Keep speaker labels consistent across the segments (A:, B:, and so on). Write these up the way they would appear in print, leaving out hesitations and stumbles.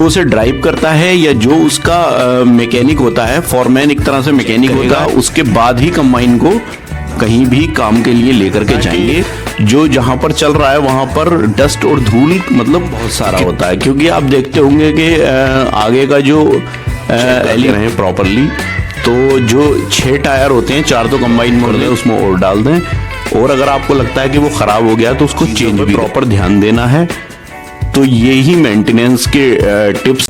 A: उसे ड्राइव करता है या जो उसका मैकेनिक होता है, फॉरमैन एक तरह से मैकेनिक होता है, उसके बाद ही कंबाइन को कहीं भी काम के लिए लेकर के जाएंगे। जो जहां पर चल रहा है वहां पर डस्ट और धूल मतलब बहुत सारा होता है, क्योंकि आप देखते होंगे कि आगे का जो एलिमेंट है प्रॉपरली, तो जो 6 टायर होते हैं, 4 तो कंबाइन कर दें, उसमें और डाल दें, और अगर आपको लगता है कि वो खराब हो गया तो उसको चेंज भी प्रॉपर ध्यान देना है। तो यही मेंटेनेंस के टिप्स।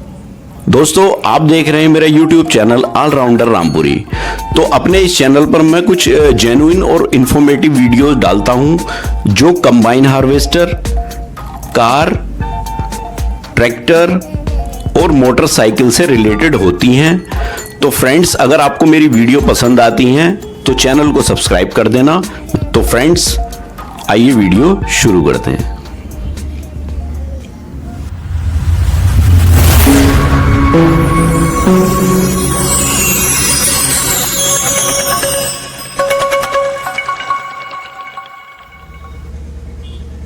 A: दोस्तों, आप देख रहे हैं मेरा YouTube चैनल ऑलराउंडर रामपुरी। तो अपने इस चैनल पर मैं कुछ जेन्युइन और इंफॉर्मेटिव वीडियोस डालता हूं जो कंबाइन हार्वेस्टर, कार, ट्रैक्टर और मोटरसाइकिल से रिलेटेड होती हैं। तो फ्रेंड्स, अगर आपको मेरी वीडियो पसंद आती हैं तो चैनल को सब्सक्राइब कर देना। तो फ्रेंड्स, आइए वीडियो शुरू करते हैं।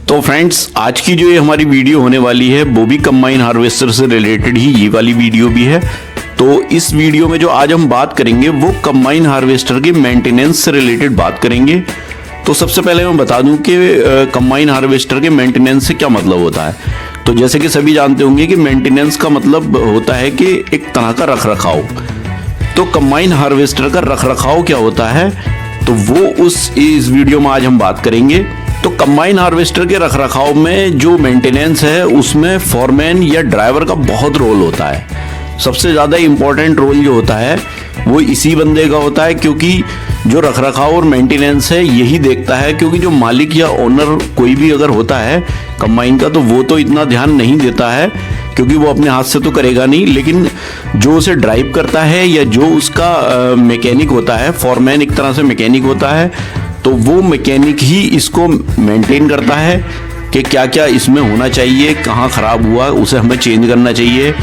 A: तो फ्रेंड्स, आज की जो ये हमारी वीडियो होने वाली है वो भी कंबाइन हार्वेस्टर से रिलेटेड ही ये वाली वीडियो भी है। तो इस वीडियो में जो आज हम बात करेंगे वो कंबाइन हार्वेस्टर के मेंटेनेंस से रिलेटेड बात करेंगे। तो सबसे पहले मैं बता दूं कि कंबाइन हार्वेस्टर के मेंटेनेंस से क्या मतलब होता है। तो जैसे कि सभी जानते होंगे कि मेंटेनेंस का मतलब होता है कि एक तरह का रख रखाव। तो कंबाइन हार्वेस्टर का रख रखाव क्या होता है, तो वो इस वीडियो में आज हम बात करेंगे। तो कंबाइन हार्वेस्टर के रख रखाव में जो मेंटेनेंस है उसमें फॉरमैन या ड्राइवर का बहुत रोल होता है। सबसे ज़्यादा इम्पोर्टेंट रोल जो होता है वो इसी बंदे का होता है, क्योंकि जो रख रखाव और मेंटेनेंस है यही देखता है। क्योंकि जो मालिक या ओनर कोई भी अगर होता है कंबाइन का, तो वो तो इतना ध्यान नहीं देता है क्योंकि वो अपने हाथ से तो करेगा नहीं, लेकिन जो उसे ड्राइव करता है या जो उसका मैकेनिक होता है, फॉरमैन एक तरह से मैकेनिक होता है, तो वो मैकेनिक ही इसको मेंटेन करता है कि क्या क्या इसमें होना चाहिए, कहाँ ख़राब हुआ उसे हमें चेंज करना चाहिए,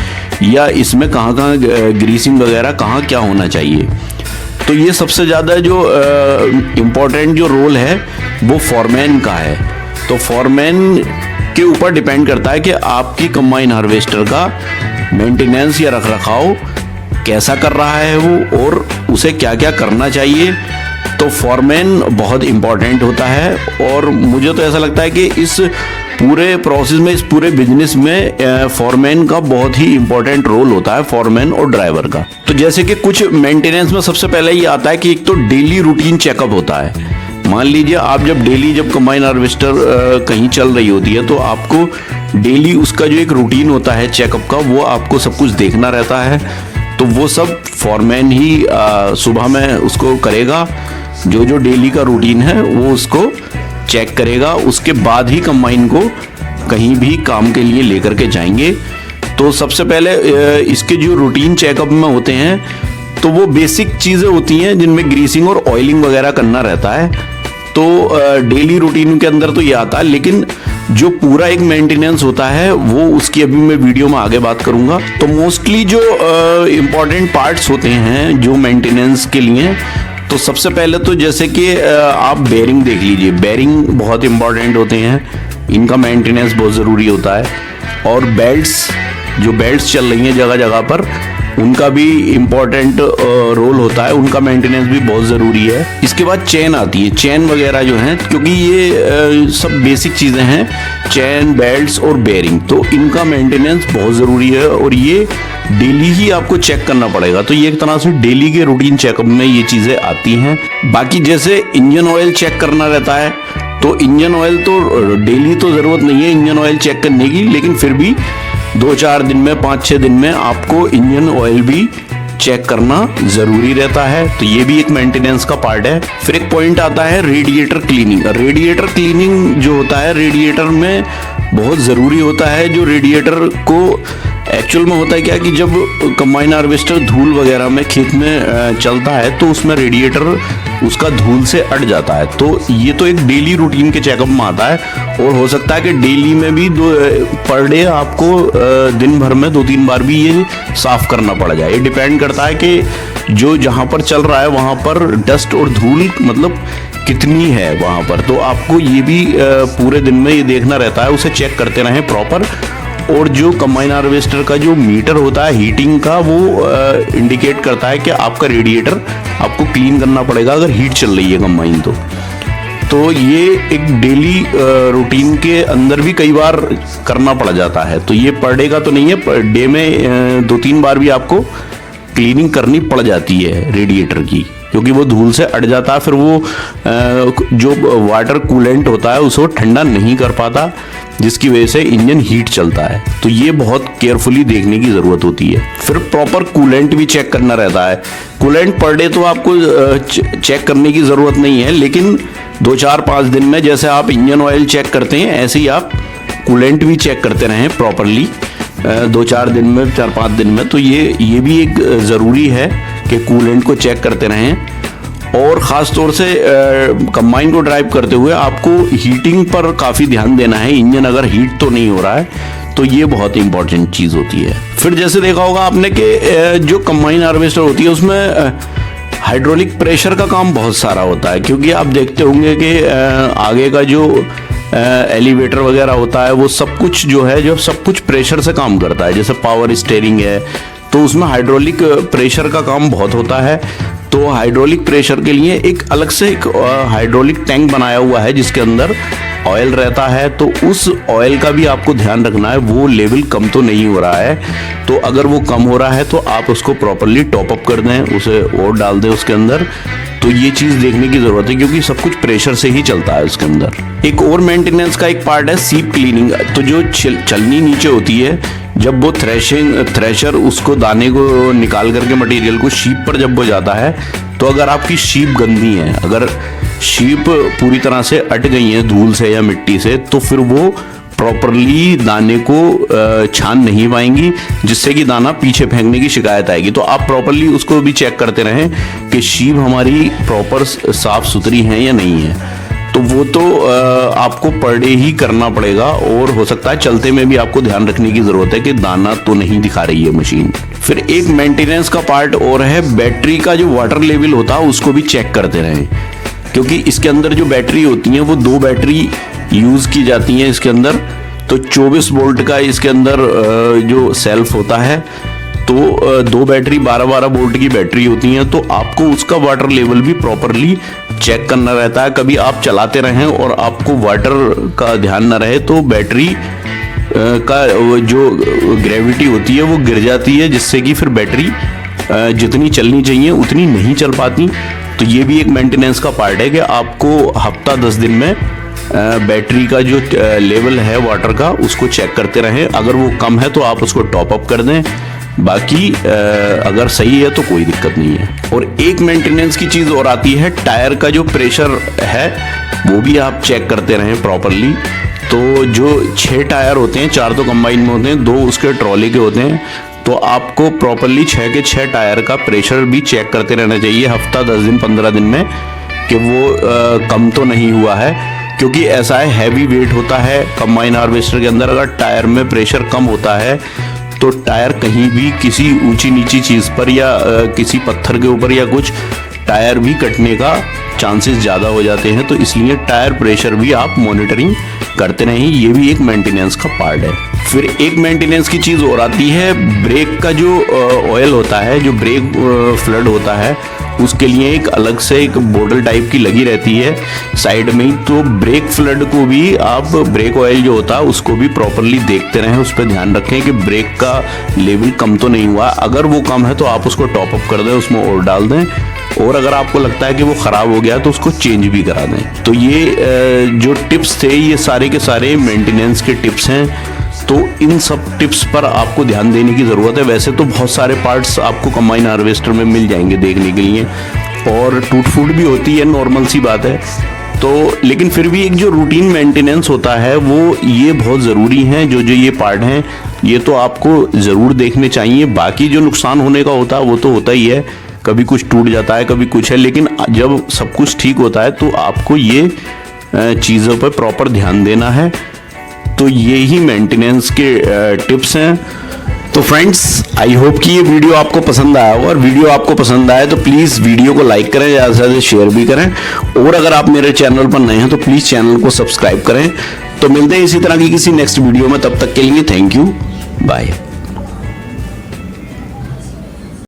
A: या इसमें कहाँ कहाँ ग्रीसिंग वगैरह कहाँ क्या होना चाहिए। तो ये सबसे ज़्यादा जो इम्पोर्टेंट जो रोल है वो फॉरमैन का है। तो फॉरमैन के ऊपर डिपेंड करता है कि आपकी कंबाइन हार्वेस्टर का मेंटेनेंस या रख रखाव कैसा कर रहा है वो, और उसे क्या क्या करना चाहिए। तो फॉरमैन बहुत इम्पॉर्टेंट होता है, और मुझे तो ऐसा लगता है कि इस पूरे प्रोसेस में, इस पूरे बिजनेस में फॉरमैन का बहुत ही इम्पोर्टेंट रोल होता है, फॉरमैन और ड्राइवर का। तो जैसे कि कुछ मेंटेनेंस में सबसे पहले ये आता है कि एक तो डेली रूटीन चेकअप होता है। मान लीजिए आप जब कंबाइन हार्वेस्टर कहीं चल रही होती है तो आपको डेली उसका जो एक रूटीन होता है चेकअप का, वो आपको सब कुछ देखना रहता है। तो वो सब फॉरमैन ही सुबह में उसको करेगा। जो डेली का रूटीन है वो उसको चेक करेगा, उसके बाद ही कंबाइन को कहीं भी काम के लिए लेकर के जाएंगे। तो सबसे पहले इसके जो रूटीन चेकअप में होते हैं तो वो बेसिक चीज़ें होती हैं जिनमें ग्रीसिंग और ऑयलिंग वगैरह करना रहता है। तो डेली रूटीन के अंदर तो ये आता है, लेकिन जो पूरा एक मेंटेनेंस होता है वो उसकी अभी मैं वीडियो में आगे बात करूंगा। तो मोस्टली जो इम्पोर्टेंट पार्ट्स होते हैं जो मेंटेनेंस के लिए, तो सबसे पहले तो जैसे कि आप बेरिंग देख लीजिए। बेरिंग बहुत इंपॉर्टेंट होते हैं, इनका मेंटेनेंस बहुत ज़रूरी होता है। और जो बेल्ट्स चल रही हैं जगह जगह पर, उनका भी इम्पोर्टेंट रोल होता है, उनका मेंटेनेंस भी बहुत ज़रूरी है। इसके बाद चेन आती है, चेन वगैरह जो हैं, क्योंकि ये सब बेसिक चीज़ें हैं, चेन, बेल्ट्स और बेरिंग, तो इनका मेंटेनेंस बहुत ज़रूरी है और ये डेली ही आपको चेक करना पड़ेगा। तो ये एक तरह से डेली के रूटीन चेकअप में ये चीज़ें आती हैं। बाकी जैसे इंजन ऑयल चेक करना रहता है, तो इंजन ऑयल तो डेली तो ज़रूरत नहीं है इंजन ऑयल चेक करने की, लेकिन फिर भी 2-4 दिन में, 5-6 दिन में आपको इंजन ऑयल भी चेक करना ज़रूरी रहता है। तो ये भी एक मेंटेनेंस का पार्ट है। फिर एक पॉइंट आता है रेडिएटर क्लीनिंग। रेडिएटर क्लीनिंग जो होता है रेडिएटर में बहुत ज़रूरी होता है। जो रेडिएटर को एक्चुअल में होता है क्या कि जब कंबाइन हार्वेस्टर धूल वगैरह में खेत में चलता है तो उसमें रेडिएटर उसका धूल से अट जाता है। तो ये तो एक डेली रूटीन के चेकअप में आता है, और हो सकता है कि डेली में भी पर डे आपको दिन भर में 2-3 बार भी ये साफ करना पड़ जाए। ये डिपेंड करता है कि जो जहाँ पर चल रहा है वहाँ पर डस्ट और धूल मतलब कितनी है वहाँ पर। तो आपको ये भी पूरे दिन में ये देखना रहता है, उसे चेक करते रहें प्रॉपर। और जो कंबाइन हार्वेस्टर का जो मीटर होता है हीटिंग का, वो इंडिकेट करता है कि आपका रेडिएटर आपको क्लीन करना पड़ेगा अगर हीट चल रही है कंबाइन तो ये एक डेली रूटीन के अंदर भी कई बार करना पड़ जाता है। तो ये पर डे का तो नहीं है, पर डे में 2-3 बार भी आपको क्लीनिंग करनी पड़ जाती है रेडिएटर की, क्योंकि वो धूल से अट जाता है। फिर वो जो वाटर कूलेंट होता है उसको ठंडा नहीं कर पाता, जिसकी वजह से इंजन हीट चलता है। तो ये बहुत केयरफुली देखने की ज़रूरत होती है। फिर प्रॉपर कूलेंट भी चेक करना रहता है। कूलेंट पर डे तो आपको चेक करने की ज़रूरत नहीं है, लेकिन 2-4-5 दिन में जैसे आप इंजन ऑयल चेक करते हैं, ऐसे ही आप कूलेंट भी चेक करते रहें प्रॉपरली 2-4 दिन में, 4-5 दिन में। तो ये भी एक ज़रूरी है कि कूलेंट को चेक करते रहें। और ख़ास तौर से कंबाइन को ड्राइव करते हुए आपको हीटिंग पर काफ़ी ध्यान देना है। इंजन अगर हीट तो नहीं हो रहा है तो ये बहुत इंपॉर्टेंट चीज़ होती है। फिर जैसे देखा होगा आपने कि जो कंबाइन हार्वेस्टर होती है उसमें हाइड्रोलिक प्रेशर का काम बहुत सारा होता है, क्योंकि आप देखते होंगे कि आगे का जो एलिवेटर वगैरह होता है वो सब कुछ जो है, जो सब कुछ प्रेशर से काम करता है। जैसे पावर स्टीयरिंग है तो उसमें हाइड्रोलिक प्रेशर का काम बहुत होता है। तो हाइड्रोलिक प्रेशर के लिए एक अलग से एक हाइड्रोलिक टैंक बनाया हुआ है जिसके अंदर ऑयल रहता है। तो उस ऑयल का भी आपको ध्यान रखना है, वो लेवल कम तो नहीं हो रहा है। तो अगर वो कम हो रहा है तो आप उसको प्रॉपरली टॉप अप कर दें, उसे और डाल दें उसके अंदर। तो ये चीज़ देखने की ज़रूरत है, क्योंकि सब कुछ प्रेशर से ही चलता है उसके अंदर। एक और मेंटेनेंस का एक पार्ट है सीप क्लीनिंग। तो जो चलनी नीचे होती है, जब वो थ्रेशर उसको दाने को निकाल करके मटेरियल को शीप पर जब वो जाता है, तो अगर आपकी शीप गंदी है, अगर शीप पूरी तरह से अट गई है धूल से या मिट्टी से, तो फिर वो प्रॉपरली दाने को छान नहीं पाएंगी, जिससे कि दाना पीछे फेंकने की शिकायत आएगी। तो आप प्रॉपरली उसको भी चेक करते रहें कि शीप हमारी प्रॉपर साफ सुथरी है या नहीं है। तो वो तो आपको पर डे ही करना पड़ेगा, और हो सकता है चलते में भी आपको ध्यान रखने की ज़रूरत है कि दाना तो नहीं दिखा रही है मशीन। फिर एक मेंटेनेंस का पार्ट और है, बैटरी का जो वाटर लेवल होता है उसको भी चेक करते रहें, क्योंकि इसके अंदर जो बैटरी होती हैं वो 2 बैटरी यूज़ की जाती हैं इसके अंदर। तो 24 वोल्ट का इसके अंदर जो सेल्फ होता है, तो 2 बैटरी 12-12 वोल्ट की बैटरी होती हैं। तो आपको उसका वाटर लेवल भी प्रॉपरली चेक करना रहता है। कभी आप चलाते रहें और आपको वाटर का ध्यान ना रहे तो बैटरी का जो ग्रेविटी होती है वो गिर जाती है, जिससे कि फिर बैटरी जितनी चलनी चाहिए उतनी नहीं चल पाती। तो ये भी एक मेंटेनेंस का पार्ट है कि आपको हफ्ता 10 दिन में बैटरी का जो लेवल है वाटर का उसको चेक करते रहें। अगर वो कम है तो आप उसको टॉप अप कर दें, बाकी अगर सही है तो कोई दिक्कत नहीं है। और एक मेंटेनेंस की चीज़ और आती है, टायर का जो प्रेशर है वो भी आप चेक करते रहें प्रॉपरली। तो जो 6 टायर होते हैं, 4 तो कंबाइन में होते हैं, 2 उसके ट्रॉली के होते हैं, तो आपको प्रॉपरली 6 के 6 टायर का प्रेशर भी चेक करते रहना चाहिए हफ्ता 10 दिन 15 दिन में, कि वो कम तो नहीं हुआ है। क्योंकि ऐसा है, हैवी वेट होता है कंबाइन हार्वेस्टर के अंदर, अगर टायर में प्रेशर कम होता है तो टायर कहीं भी किसी ऊंची नीची चीज़ पर या किसी पत्थर के ऊपर या कुछ, टायर भी कटने का चांसेस ज़्यादा हो जाते हैं। तो इसलिए टायर प्रेशर भी आप मॉनिटरिंग करते रहें, ये भी एक मेंटेनेंस का पार्ट है। फिर एक मेंटेनेंस की चीज़ और आती है, ब्रेक का जो ऑयल होता है, जो ब्रेक फ्लड होता है, उसके लिए एक अलग से एक बोतल टाइप की लगी रहती है साइड में ही। तो ब्रेक फ्लड को भी आप, ब्रेक ऑयल जो होता है उसको भी प्रॉपरली देखते रहें, उस पर ध्यान रखें कि ब्रेक का लेवल कम तो नहीं हुआ। अगर वो कम है तो आप उसको टॉप अप कर दें, उसमें और डाल दें, और अगर आपको लगता है कि वो ख़राब हो गया तो उसको चेंज भी करा दें। तो ये जो टिप्स थे ये सारे के सारे मेंटेनेंस के टिप्स हैं। तो इन सब टिप्स पर आपको ध्यान देने की ज़रूरत है। वैसे तो बहुत सारे पार्ट्स आपको कंबाइन हार्वेस्टर में मिल जाएंगे देखने के लिए, और टूट फूट भी होती है, नॉर्मल सी बात है। तो लेकिन फिर भी एक जो रूटीन मेंटेनेंस होता है वो ये बहुत ज़रूरी है। जो ये पार्ट हैं ये तो आपको ज़रूर देखने चाहिए। बाकी जो नुकसान होने का होता है वो तो होता ही है, कभी कुछ टूट जाता है, कभी कुछ है, लेकिन जब सब कुछ ठीक होता है तो आपको ये चीज़ों पर प्रॉपर ध्यान देना है। तो ये ही मेंटेनेंस के टिप्स हैं। तो फ्रेंड्स, आई होप कि ये वीडियो आपको पसंद आया हो, और वीडियो आपको पसंद आए तो प्लीज़ वीडियो को लाइक करें, ज़्यादा से ज़्यादा शेयर भी करें, और अगर आप मेरे चैनल पर नए हैं तो प्लीज़ चैनल को सब्सक्राइब करें तो मिलते हैं इसी तरह की किसी नेक्स्ट वीडियो में, तब तक के लिए थैंक यू, बाय।